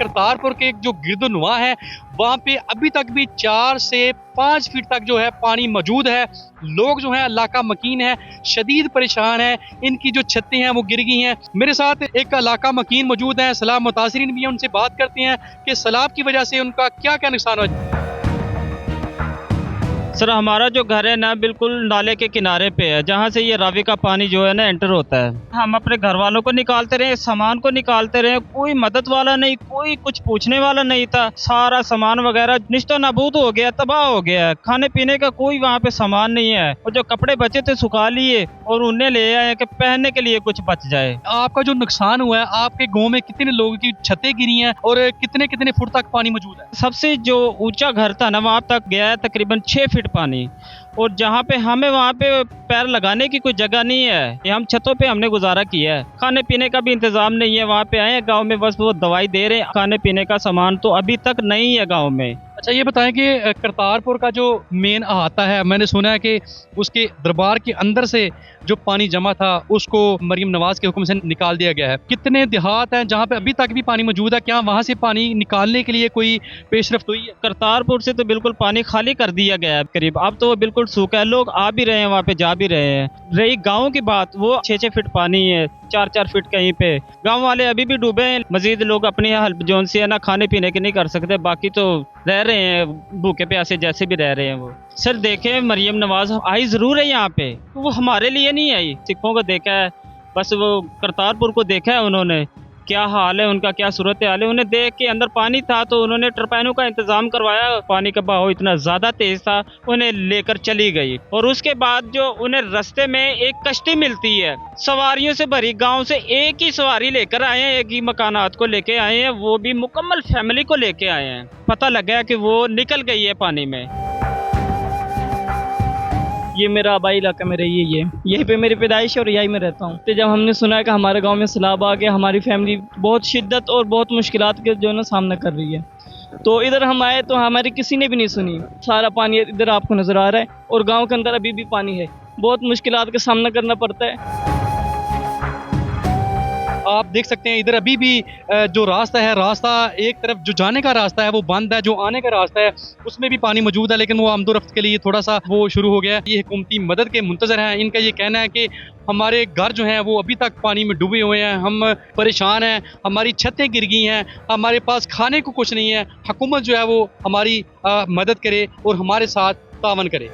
करतारपुर के जो गिरदुनवा है वहाँ पे अभी तक भी 4 से 5 फीट तक जो है पानी मौजूद है। लोग जो है अल्लाह का मकीन है, शदीद परेशान है, इनकी जो छतें हैं वो गिर गई हैं। मेरे साथ एक अल्लाह मकीन मौजूद है, सैलाब मुतासिरीन भी हैं, उनसे बात करते हैं कि सैलाब की वजह से उनका क्या क्या नुकसान हुआ। सर हमारा जो घर है ना बिल्कुल नाले के किनारे पे है, जहाँ से ये रावी का पानी जो है ना एंटर होता है। हम अपने घर वालों को निकालते रहे, सामान को निकालते रहे, कोई मदद वाला नहीं, कोई कुछ पूछने वाला नहीं था। सारा सामान वगैरह निश्तो नाबूद हो गया, तबाह हो गया। खाने पीने का कोई वहाँ पे सामान नहीं है, और जो कपड़े बचे थे सुखा लिए और उन्हें ले आए कि पहनने के लिए कुछ बच जाए। आपका जो नुकसान हुआ है, आपके गाँव में कितने लोगों की छतें गिरी हैं और कितने कितने फुट तक पानी मौजूद है? सबसे जो ऊंचा घर था ना वहाँ तक गया है तकरीबन 6 फीट पानी, और जहाँ पे हमें वहाँ पे पैर लगाने की कोई जगह नहीं है। ये हम छतों पे हमने गुजारा किया है, खाने पीने का भी इंतजाम नहीं है। वहाँ पे आए हैं गांव में, बस वो दवाई दे रहे हैं, खाने पीने का सामान तो अभी तक नहीं है गांव में। अच्छा ये बताएं कि करतारपुर का जो मेन अहाता है, मैंने सुना है कि उसके दरबार के अंदर से जो पानी जमा था उसको मरियम नवाज के हुक्म से निकाल दिया गया है। कितने देहात हैं जहाँ पे अभी तक भी पानी मौजूद है? क्या वहाँ से पानी निकालने के लिए कोई पेशरफ्त हुई है? करतारपुर से तो बिल्कुल पानी खाली कर दिया गया है करीब, अब तो वो बिल्कुल सूखा है। लोग आ भी रहे हैं, वहाँ पे जा भी रहे हैं। रही गाँव की बात, वो 6-6 फीट पानी है, 4-4 फीट कहीं पे। गाँव वाले अभी भी डूबे हैं। मजीद लोग अपनी हेल्प जोन से है ना खाने पीने की नहीं कर सकते, बाकी तो रह रहे हैं भूखे प्यासे जैसे भी रह रहे हैं वो। सर देखे मरियम नवाज आई जरूर है यहाँ पे, तो वो हमारे लिए नहीं आई, सिखों को देखा है बस। वो करतारपुर को देखा है उन्होंने, क्या हाल है उनका, क्या सूरत हाल है। उन्हें देख के अंदर पानी था तो उन्होंने टरपैनों का इंतजाम करवाया। पानी का बहाव इतना ज्यादा तेज था, उन्हें लेकर चली गई। और उसके बाद जो उन्हें रास्ते में एक कश्ती मिलती है सवारियों से भरी, गांव से एक ही सवारी लेकर आए हैं, एक ही मकानात को लेके आए हैं, वो भी मुकम्मल फैमिली को लेके आए हैं। पता लगा कि वो निकल गई है पानी में। ये मेरा आबाई इलाका में रही है, यहीं पे मेरी पैदाइश और यहीं में रहता हूँ। तो जब हमने सुना है कि हमारे गांव में सैलाब आ गया, हमारी फैमिली बहुत शिद्दत और बहुत मुश्किलात के जो है ना सामना कर रही है, तो इधर हम आए तो हमारी किसी ने भी नहीं सुनी। सारा पानी इधर आपको नज़र आ रहा है और गाँव के अंदर अभी भी पानी है, बहुत मुश्किलात का सामना करना पड़ता है। आप देख सकते हैं इधर अभी भी जो रास्ता है, रास्ता एक तरफ जो जाने का रास्ता है वो बंद है, जो आने का रास्ता है उसमें भी पानी मौजूद है, लेकिन वो आमदोरफ्त के लिए थोड़ा सा वो शुरू हो गया है। ये हुकूमती मदद के मुंतजर हैं। इनका ये कहना है कि हमारे घर जो हैं वो अभी तक पानी में डूबे हुए हैं, हम परेशान हैं, हमारी छतें गिर गई हैं, हमारे पास खाने को कुछ नहीं है। हुकूमत जो है वो हमारी मदद करे और हमारे साथ तावन करे।